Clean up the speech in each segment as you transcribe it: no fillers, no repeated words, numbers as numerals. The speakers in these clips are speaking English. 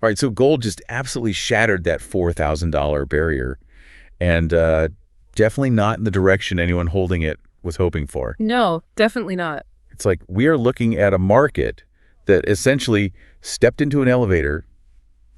All right, so gold just absolutely shattered that $4,000 barrier, and definitely not in the direction anyone holding it was hoping for. No, definitely not. It's like we are looking at a market that essentially stepped into an elevator,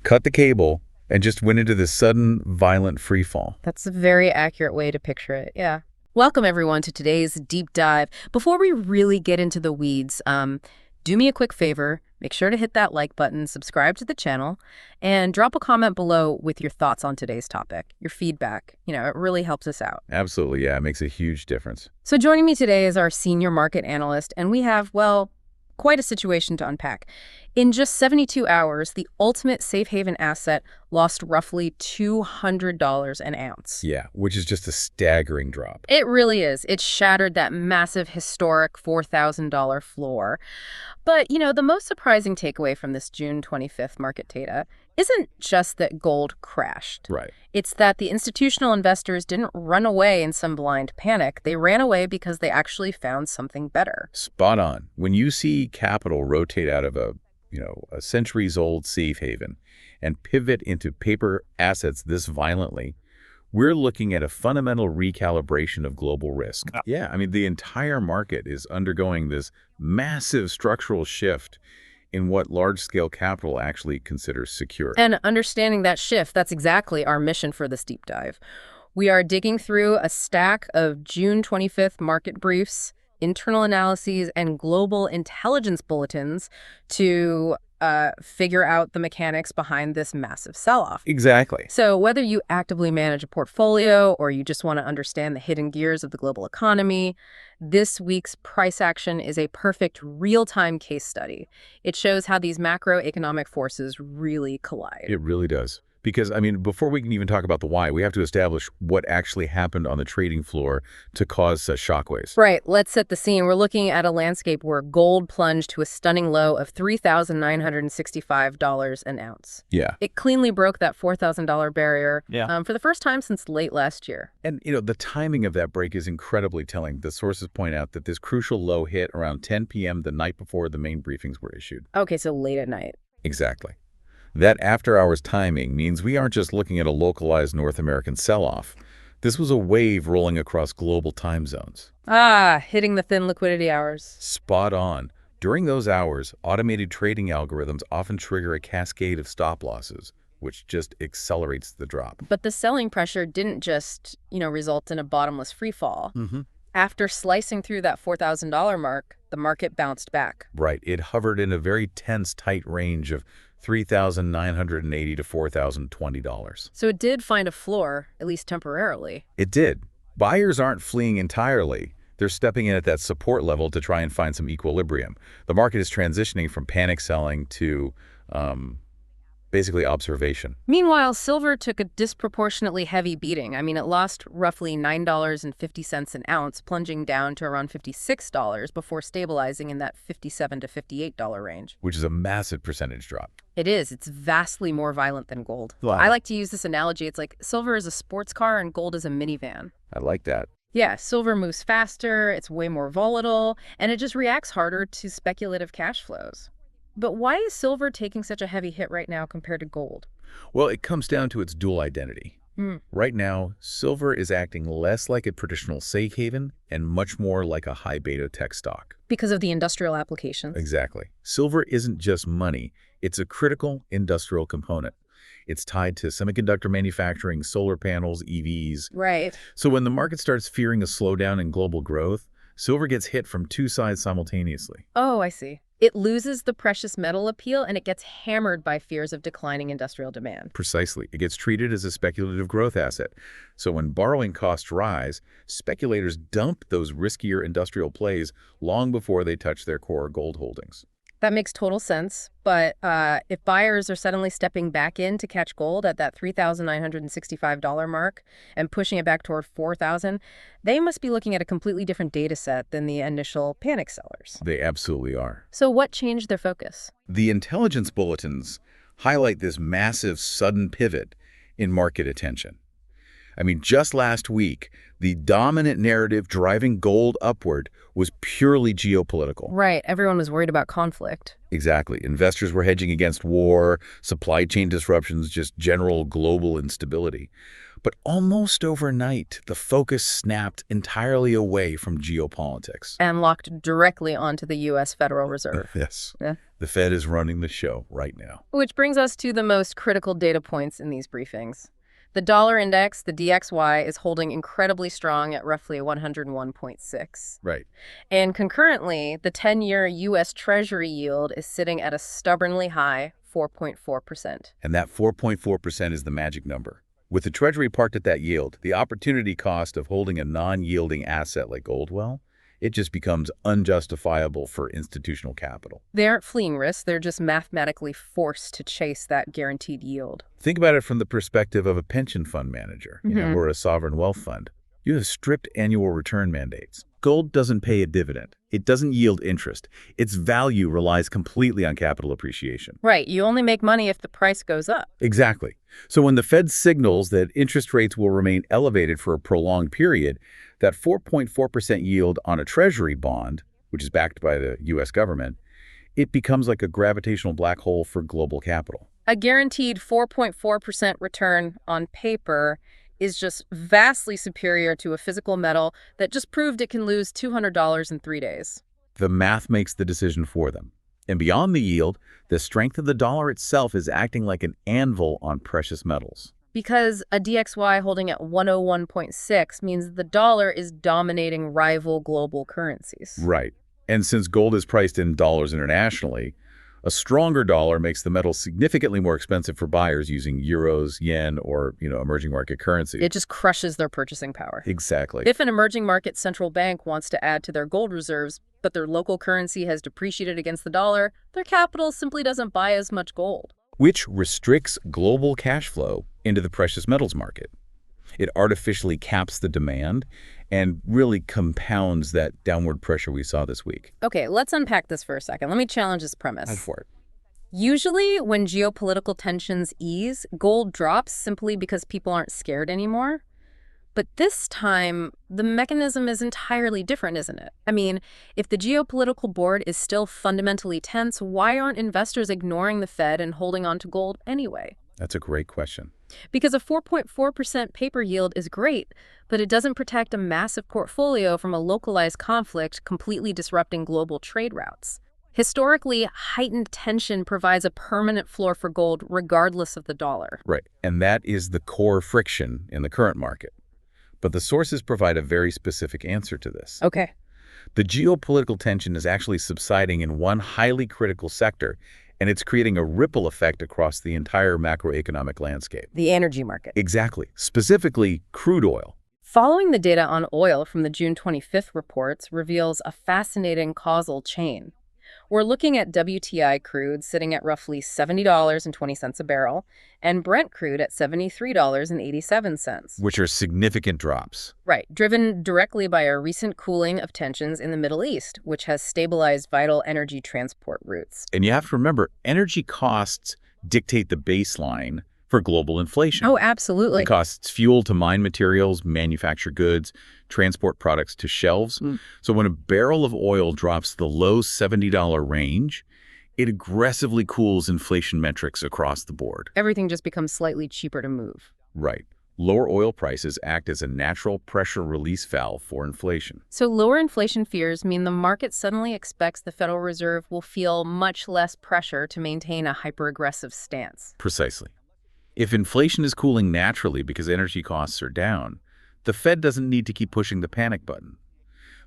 cut the cable, and just went into this sudden, violent free fall. That's a very accurate way to picture it, yeah. Welcome, everyone, to today's deep dive. Before we really get into the weeds, do me a quick favor. Make sure to hit that like button, subscribe to the channel, and drop a comment below with your thoughts on today's topic, your feedback. It really helps us out. Absolutely, yeah, it makes a huge difference. So joining me today is our senior market analyst, and we have, well, quite a situation to unpack. In just 72 hours, the ultimate safe haven asset lost roughly $200 an ounce. Yeah, which is just a staggering drop. It really is. It shattered that massive historic $4,000 floor. But, the most surprising takeaway from this June 25th market data isn't just that gold crashed. Right. It's that the institutional investors didn't run away in some blind panic. They ran away because they actually found something better. Spot on. When you see capital rotate out of a centuries-old safe haven and pivot into paper assets this violently, we're looking at a fundamental recalibration of global risk. Yeah, I mean, the entire market is undergoing this massive structural shift in what large-scale capital actually considers secure. And understanding that shift, that's exactly our mission for this deep dive. We are digging through a stack of June 25th market briefs, internal analyses, and global intelligence bulletins to figure out the mechanics behind this massive sell-off. Exactly. So whether you actively manage a portfolio or you just want to understand the hidden gears of the global economy, this week's price action is a perfect real-time case study. It shows how these macroeconomic forces really collide. It really does. Because, I mean, before we can even talk about the why, we have to establish what actually happened on the trading floor to cause such shockwaves. Right. Let's set the scene. We're looking at a landscape where gold plunged to a stunning low of $3,965 an ounce. Yeah. It cleanly broke that $4,000 barrier for the first time since late last year. And, the timing of that break is incredibly telling. The sources point out that this crucial low hit around 10 p.m. the night before the main briefings were issued. Okay, so late at night. Exactly. That after-hours timing means we aren't just looking at a localized North American sell-off. This was a wave rolling across global time zones. Hitting the thin liquidity hours. Spot on. During those hours, automated trading algorithms often trigger a cascade of stop losses, which just accelerates the drop. But the selling pressure didn't just, result in a bottomless free fall. Mm-hmm. After slicing through that $4,000 mark, the market bounced back. Right. It hovered in a very tense, tight range of $3,980 to $4,020. So it did find a floor, at least temporarily. It did. Buyers aren't fleeing entirely. They're stepping in at that support level to try and find some equilibrium. The market is transitioning from panic selling to basically observation. Meanwhile, silver took a disproportionately heavy beating. I mean, it lost roughly $9.50 an ounce, plunging down to around $56 before stabilizing in that $57 to $58 range. Which is a massive percentage drop. It is. It's vastly more violent than gold. Wow. I like to use this analogy. It's like silver is a sports car and gold is a minivan. I like that. Yeah, silver moves faster, it's way more volatile, and it just reacts harder to speculative cash flows. But why is silver taking such a heavy hit right now compared to gold? Well, it comes down to its dual identity. Right now, silver is acting less like a traditional safe haven and much more like a high beta tech stock. Because of the industrial applications. Exactly. Silver isn't just money. It's a critical industrial component. It's tied to semiconductor manufacturing, solar panels, EVs. Right. So when the market starts fearing a slowdown in global growth, silver gets hit from two sides simultaneously. Oh, I see. It loses the precious metal appeal and it gets hammered by fears of declining industrial demand. Precisely. It gets treated as a speculative growth asset. So when borrowing costs rise, speculators dump those riskier industrial plays long before they touch their core gold holdings. That makes total sense. But if buyers are suddenly stepping back in to catch gold at that $3,965 mark and pushing it back toward $4,000, they must be looking at a completely different data set than the initial panic sellers. They absolutely are. So what changed their focus? The intelligence bulletins highlight this massive, sudden pivot in market attention. I mean, just last week, the dominant narrative driving gold upward was purely geopolitical. Right. Everyone was worried about conflict. Exactly. Investors were hedging against war, supply chain disruptions, just general global instability. But almost overnight, the focus snapped entirely away from geopolitics. And locked directly onto the U.S. Federal Reserve. Yes. Yeah. The Fed is running the show right now. Which brings us to the most critical data points in these briefings. The dollar index, the DXY, is holding incredibly strong at roughly 101.6. Right. And concurrently, the 10-year U.S. Treasury yield is sitting at a stubbornly high 4.4%. And that 4.4% is the magic number. With the Treasury parked at that yield, the opportunity cost of holding a non-yielding asset like gold, well, it just becomes unjustifiable for institutional capital. They aren't fleeing risk, they're just mathematically forced to chase that guaranteed yield. Think about it from the perspective of a pension fund manager, or a sovereign wealth fund. You have strict annual return mandates. Gold doesn't pay a dividend. It doesn't yield interest. Its value relies completely on capital appreciation. Right, you only make money if the price goes up. Exactly. So when the Fed signals that interest rates will remain elevated for a prolonged period, that 4.4% yield on a Treasury bond, which is backed by the U.S. government, it becomes like a gravitational black hole for global capital. A guaranteed 4.4% return on paper is just vastly superior to a physical metal that just proved it can lose $200 in 3 days. The math makes the decision for them. And beyond the yield, the strength of the dollar itself is acting like an anvil on precious metals. Because a DXY holding at 101.6 means the dollar is dominating rival global currencies. Right. And since gold is priced in dollars internationally, a stronger dollar makes the metal significantly more expensive for buyers using euros, yen, or, emerging market currency. It just crushes their purchasing power. Exactly. If an emerging market central bank wants to add to their gold reserves, but their local currency has depreciated against the dollar, their capital simply doesn't buy as much gold. Which restricts global cash flow into the precious metals market. It artificially caps the demand and really compounds that downward pressure we saw this week. Okay, let's unpack this for a second. Let me challenge this premise. Head for it. Usually, when geopolitical tensions ease, gold drops simply because people aren't scared anymore. But this time, the mechanism is entirely different, isn't it? I mean, if the geopolitical board is still fundamentally tense, why aren't investors ignoring the Fed and holding on to gold anyway? That's a great question. Because a 4.4% paper yield is great, but it doesn't protect a massive portfolio from a localized conflict completely disrupting global trade routes. Historically, heightened tension provides a permanent floor for gold regardless of the dollar. Right. And that is the core friction in the current market. But the sources provide a very specific answer to this. Okay. The geopolitical tension is actually subsiding in one highly critical sector, and it's creating a ripple effect across the entire macroeconomic landscape. The energy market. Exactly. Specifically, crude oil. Following the data on oil from the June 25th reports reveals a fascinating causal chain. We're looking at WTI crude sitting at roughly $70.20 a barrel and Brent crude at $73.87. Which are significant drops. Right, driven directly by a recent cooling of tensions in the Middle East, which has stabilized vital energy transport routes. And you have to remember, energy costs dictate the baseline for global inflation. Oh, absolutely. It costs fuel to mine materials, manufacture goods, transport products to shelves. So when a barrel of oil drops the low $70 range, it aggressively cools inflation metrics across the board. Everything just becomes slightly cheaper to move. Right. Lower oil prices act as a natural pressure release valve for inflation. So lower inflation fears mean the market suddenly expects the Federal Reserve will feel much less pressure to maintain a hyper-aggressive stance. Precisely. If inflation is cooling naturally because energy costs are down, the Fed doesn't need to keep pushing the panic button.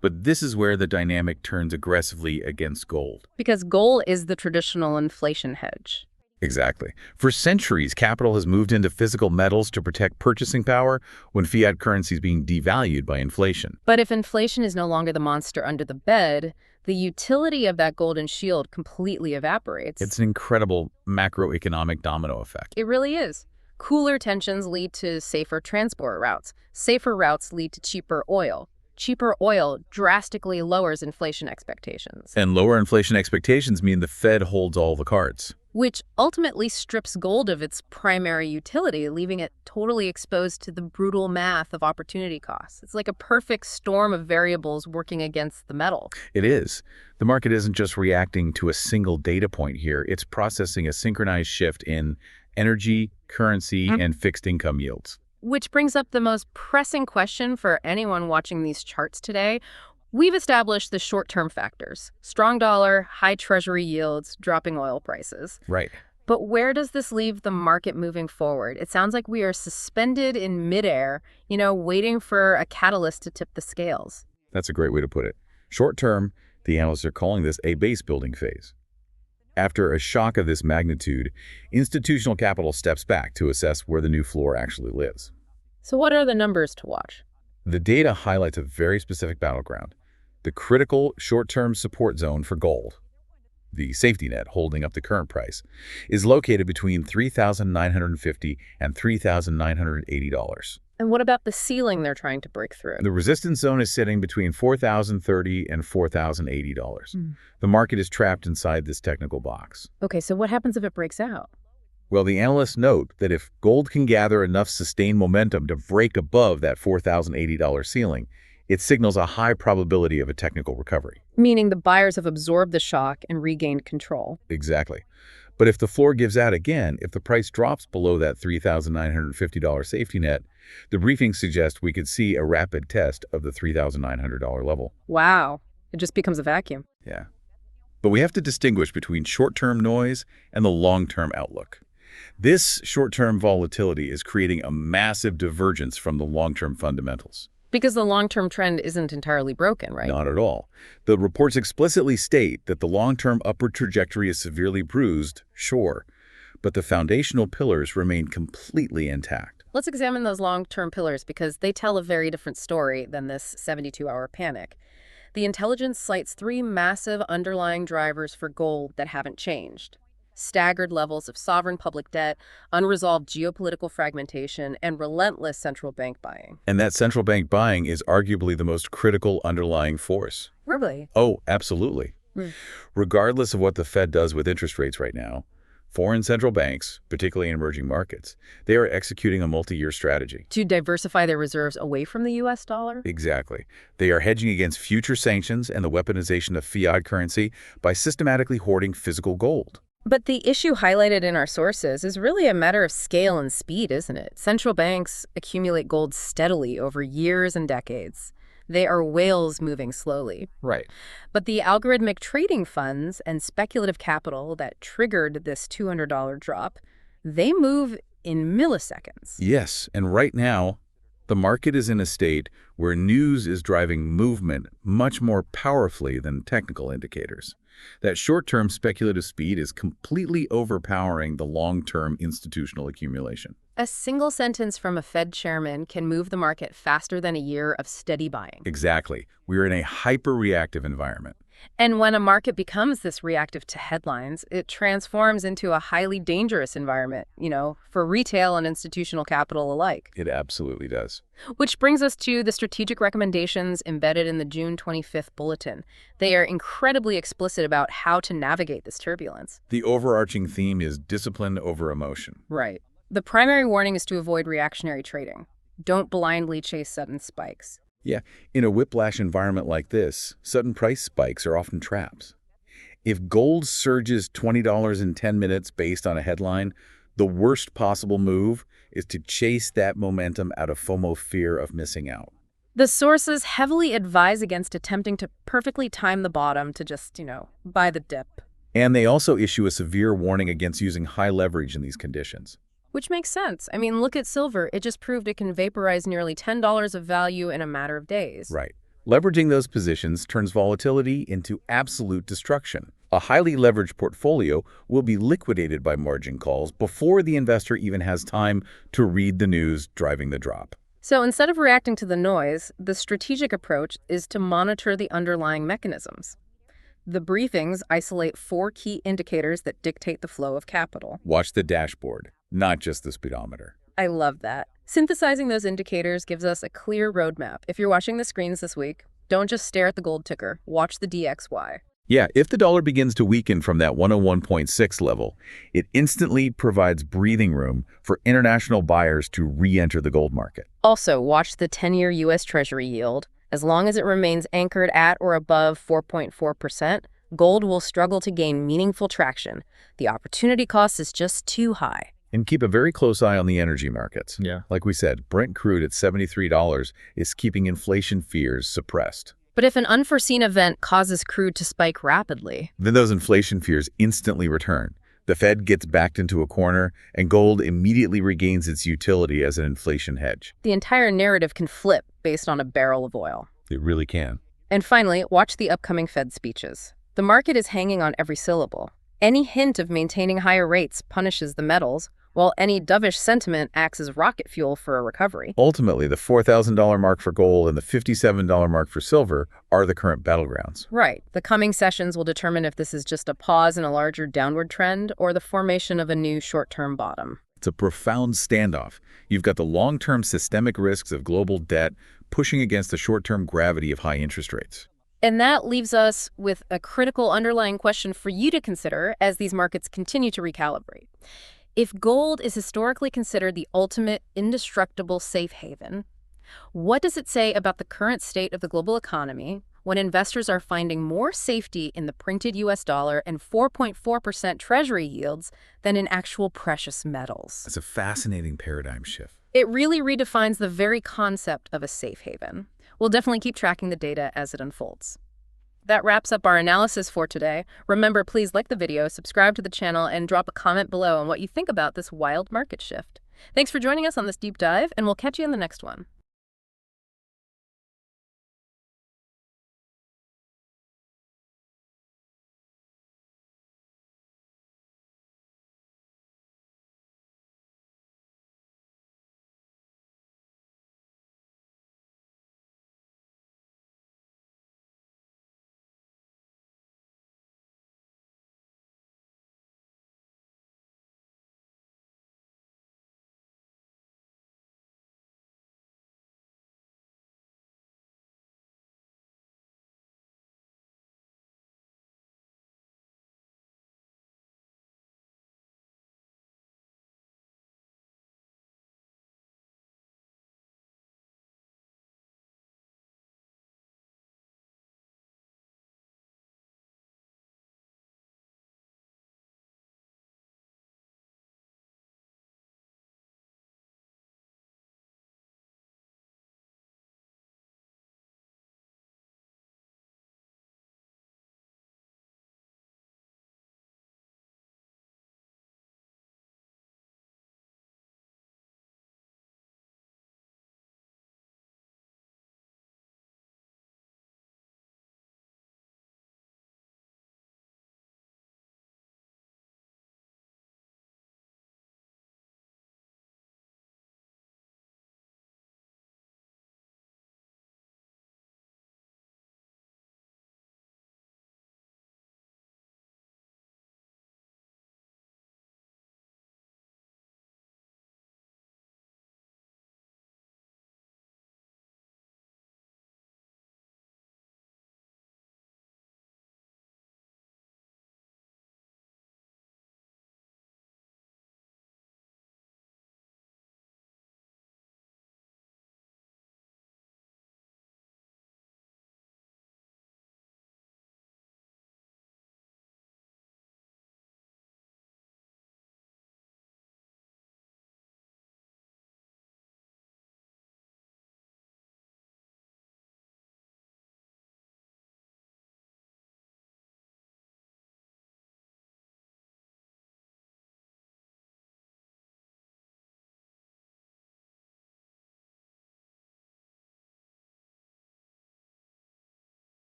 But this is where the dynamic turns aggressively against gold. Because gold is the traditional inflation hedge. Exactly. For centuries, capital has moved into physical metals to protect purchasing power when fiat currency is being devalued by inflation. But if inflation is no longer the monster under the bed, the utility of that golden shield completely evaporates. It's an incredible macroeconomic domino effect. It really is. Cooler tensions lead to safer transport routes. Safer routes lead to cheaper oil. Cheaper oil drastically lowers inflation expectations, And lower inflation expectations mean the Fed holds all the cards. which ultimately strips gold of its primary utility, leaving it totally exposed to the brutal math of opportunity costs. It's like a perfect storm of variables working against the metal. It is. The market isn't just reacting to a single data point here. It's processing a synchronized shift in energy, currency, and fixed income yields. Which brings up the most pressing question for anyone watching these charts today. We've established the short-term factors: strong dollar, high treasury yields, dropping oil prices. Right. But where does this leave the market moving forward? It sounds like we are suspended in midair, waiting for a catalyst to tip the scales. That's a great way to put it. Short term, the analysts are calling this a base building phase. After a shock of this magnitude, institutional capital steps back to assess where the new floor actually lives. So what are the numbers to watch? The data highlights a very specific battleground: the critical short-term support zone for gold. The safety net holding up the current price is located between $3,950 and $3,980. And what about the ceiling they're trying to break through? The resistance zone is sitting between $4,030 and $4,080. The market is trapped inside this technical box. Okay, so what happens if it breaks out? Well, the analysts note that if gold can gather enough sustained momentum to break above that $4,080 ceiling, it signals a high probability of a technical recovery. Meaning the buyers have absorbed the shock and regained control. Exactly. But if the floor gives out again, if the price drops below that $3,950 safety net, the briefings suggest we could see a rapid test of the $3,900 level. Wow, it just becomes a vacuum. Yeah. But we have to distinguish between short-term noise and the long-term outlook. This short-term volatility is creating a massive divergence from the long-term fundamentals. Because the long-term trend isn't entirely broken, right? Not at all. The reports explicitly state that the long-term upward trajectory is severely bruised, sure, but the foundational pillars remain completely intact. Let's examine those long-term pillars because they tell a very different story than this 72-hour panic. The intelligence cites three massive underlying drivers for gold that haven't changed: staggered levels of sovereign public debt, unresolved geopolitical fragmentation, and relentless central bank buying. And that central bank buying is arguably the most critical underlying force. Really? Oh, absolutely. Regardless of what the Fed does with interest rates right now, foreign central banks, particularly in emerging markets, they are executing a multi-year strategy. To diversify their reserves away from the U.S. dollar? Exactly. They are hedging against future sanctions and the weaponization of fiat currency by systematically hoarding physical gold. But the issue highlighted in our sources is really a matter of scale and speed, isn't it? Central banks accumulate gold steadily over years and decades. They are whales moving slowly. Right. But the algorithmic trading funds and speculative capital that triggered this $200 drop, they move in milliseconds. Yes, and right now, the market is in a state where news is driving movement much more powerfully than technical indicators. That short-term speculative speed is completely overpowering the long-term institutional accumulation. A single sentence from a Fed chairman can move the market faster than a year of steady buying. Exactly. We're in a hyper-reactive environment. And when a market becomes this reactive to headlines, it transforms into a highly dangerous environment, for retail and institutional capital alike. It absolutely does. Which brings us to the strategic recommendations embedded in the June 25th bulletin. They are incredibly explicit about how to navigate this turbulence. The overarching theme is discipline over emotion. Right. The primary warning is to avoid reactionary trading. Don't blindly chase sudden spikes. Yeah, in a whiplash environment like this, sudden price spikes are often traps. If gold surges $20 in 10 minutes based on a headline, the worst possible move is to chase that momentum out of FOMO, fear of missing out. The sources heavily advise against attempting to perfectly time the bottom to just, buy the dip. And they also issue a severe warning against using high leverage in these conditions. Which makes sense. I mean, look at silver. It just proved it can vaporize nearly $10 of value in a matter of days. Right. Leveraging those positions turns volatility into absolute destruction. A highly leveraged portfolio will be liquidated by margin calls before the investor even has time to read the news driving the drop. So instead of reacting to the noise, the strategic approach is to monitor the underlying mechanisms. The briefings isolate 4 key indicators that dictate the flow of capital. Watch the dashboard, not just the speedometer. I love that. Synthesizing those indicators gives us a clear roadmap. If you're watching the screens this week, don't just stare at the gold ticker. Watch the DXY. Yeah, if the dollar begins to weaken from that 101.6 level, it instantly provides breathing room for international buyers to re-enter the gold market. Also, watch the 10-year U.S. Treasury yield. As long as it remains anchored at or above 4.4%, gold will struggle to gain meaningful traction. The opportunity cost is just too high. And keep a very close eye on the energy markets. Yeah. Like we said, Brent crude at $73 is keeping inflation fears suppressed. But if an unforeseen event causes crude to spike rapidly, Then those inflation fears instantly return. The Fed gets backed into a corner, and gold immediately regains its utility as an inflation hedge. the entire narrative can flip based on a barrel of oil. It really can. And finally, watch the upcoming Fed speeches. The market is hanging on every syllable. Any hint of maintaining higher rates punishes the metals, while any dovish sentiment acts as rocket fuel for a recovery. Ultimately, the $4,000 mark for gold and the $57 mark for silver are the current battlegrounds. Right. The coming sessions will determine if this is just a pause in a larger downward trend or the formation of a new short-term bottom. It's a profound standoff. You've got the long-term systemic risks of global debt pushing against the short-term gravity of high interest rates. And that leaves us with a critical underlying question for you to consider as these markets continue to recalibrate. If gold is historically considered the ultimate indestructible safe haven, what does it say about the current state of the global economy when investors are finding more safety in the printed US dollar and 4.4% treasury yields than in actual precious metals? It's a fascinating paradigm shift. It really redefines the very concept of a safe haven. We'll definitely keep tracking the data as it unfolds. That wraps up our analysis for today. Remember, please like the video, subscribe to the channel, and drop a comment below on what you think about this wild market shift. Thanks for joining us on this deep dive, and we'll catch you in the next one.